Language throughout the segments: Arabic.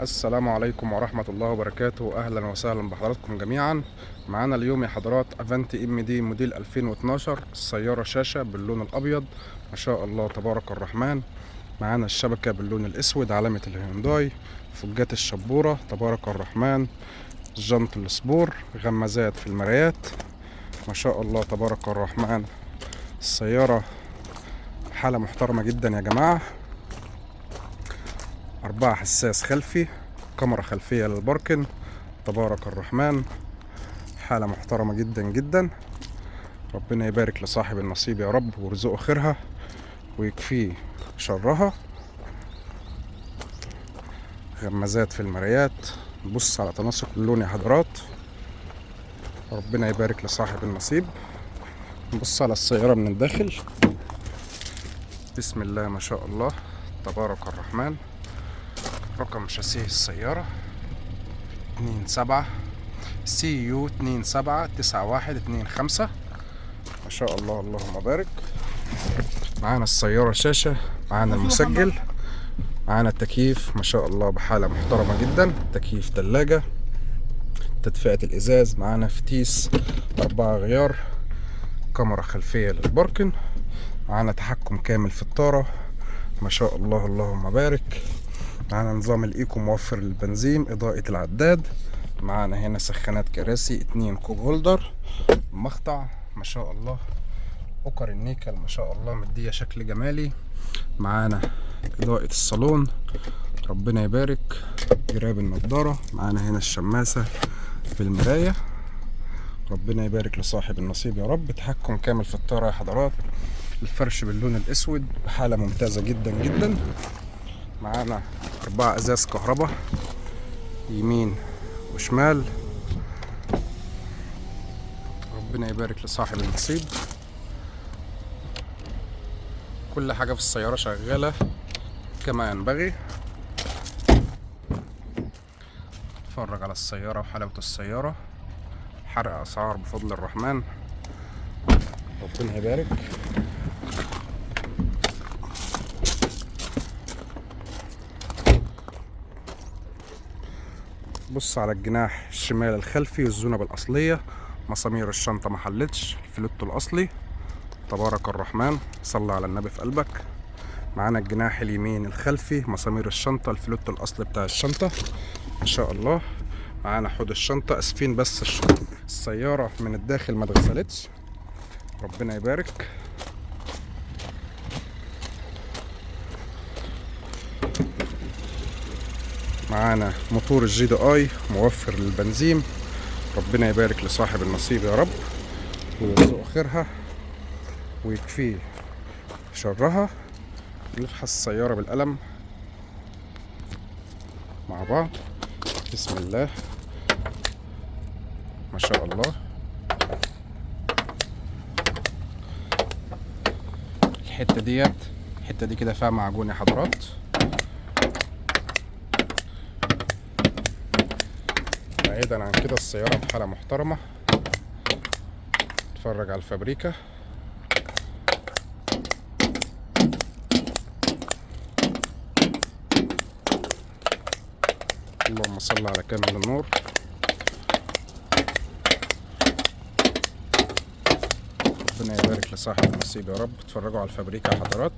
السلام عليكم ورحمة الله وبركاته. أهلا وسهلا بحضراتكم جميعا. معانا اليوم يا حضرات افنتي ام دي موديل 2012، السيارة شاشة باللون الأبيض ما شاء الله تبارك الرحمن. معانا الشبكة باللون الأسود علامة الهيونداي، فجات الشبورة تبارك الرحمن، جنط السبور، غمازات في المرايات ما شاء الله تبارك الرحمن. السيارة حالة محترمة جدا يا جماعة. 4 حساس خلفي، كاميرا خلفية للباركن تبارك الرحمن. حالة محترمة جدا جدا. ربنا يبارك لصاحب النصيب يا رب ويرزقه خيرها ويكفيه شرها. غمازات في المرايات، بص على تناسق اللون يا حضرات. ربنا يبارك لصاحب النصيب. نبص على السيارة من الداخل. بسم الله ما شاء الله تبارك الرحمن. رقم شاسيه السيارة 27 CU 279125 ما شاء الله اللهم بارك. معانا السيارة شاشة، معانا المسجل، معانا التكييف ما شاء الله بحالة محترمة جدا، تكييف تلاجة، تدفئة الإزاز، معانا فتيس 4 غيار، كاميرا خلفية للباركن، معانا تحكم كامل في الطارة ما شاء الله اللهم بارك. معانا نظام الإيكو موفر للبنزين، إضاءة العداد، معانا هنا سخانات كراسي، 2 كوب هولدر، مقطع ما شاء الله، أوكر النيكل ما شاء الله مدية شكل جمالي. معانا إضاءة الصالون ربنا يبارك، جراب النضارة، معانا هنا الشماسة في المراية. ربنا يبارك لصاحب النصيب يا رب. تحكم كامل في الطارة يا حضرات. الفرش باللون الأسود بحالة ممتازة جدا جدا. معانا 4 ازاز كهرباء يمين وشمال. ربنا يبارك لصاحب النصيب. كل حاجة في السيارة شغالة كما ينبغي. اتفرج على السيارة وحلاوة السيارة، حرق اسعار بفضل الرحمن ربنا يبارك. بص على الجناح الشمال الخلفي والزنب الأصلية، مسامير الشنطة محلتش، الفلوتو الأصلي تبارك الرحمن. صلى على النبي في قلبك. معانا الجناح اليمين الخلفي، مسامير الشنطة، الفلوتو الأصلي بتاع الشنطة ما شاء الله. معانا حوض الشنطة، اسفين بس السيارة من الداخل ما اتغسلتش ربنا يبارك. معانا موتور الجي دي اي موفر للبنزين ربنا يبارك لصاحب النصيب يا رب ويرزقه خيرها ويكفيه شرها. نفحص السيارة بالقلم مع بعض. بسم الله ما شاء الله. الحتة دي كده فيها معجون يا حضرات. بعيدا عن كده السيارة بحالة محترمة. اتفرج على الفابريكا. اللهم صل على كامل النور. ربنا يبارك لصاحب النصيب يا رب. اتفرجوا على الفابريكا يا حضرات.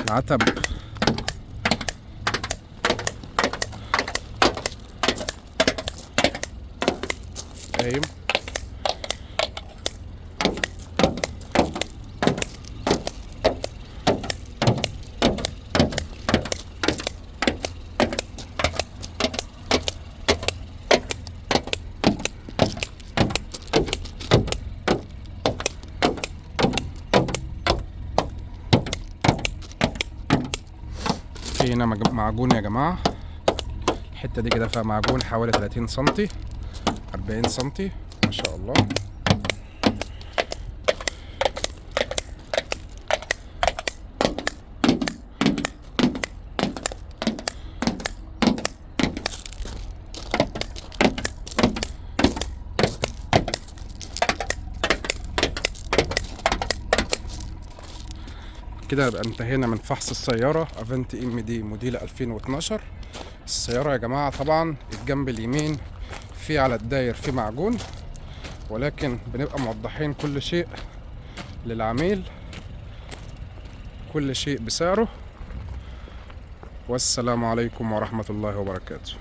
العتب قايم. في هنا معجون يا جماعة. الحتة دي كده فيها معجون حوالي 30 سنتي 40 سنتي ما شاء الله. كده يبقى انتهينا من فحص السيارة افنتي ام دي موديل 2012. السيارة يا جماعة طبعا الجنب اليمين في على الداير في معجون، ولكن بنبقى موضحين كل شيء للعميل، كل شيء بسعره. والسلام عليكم ورحمة الله وبركاته.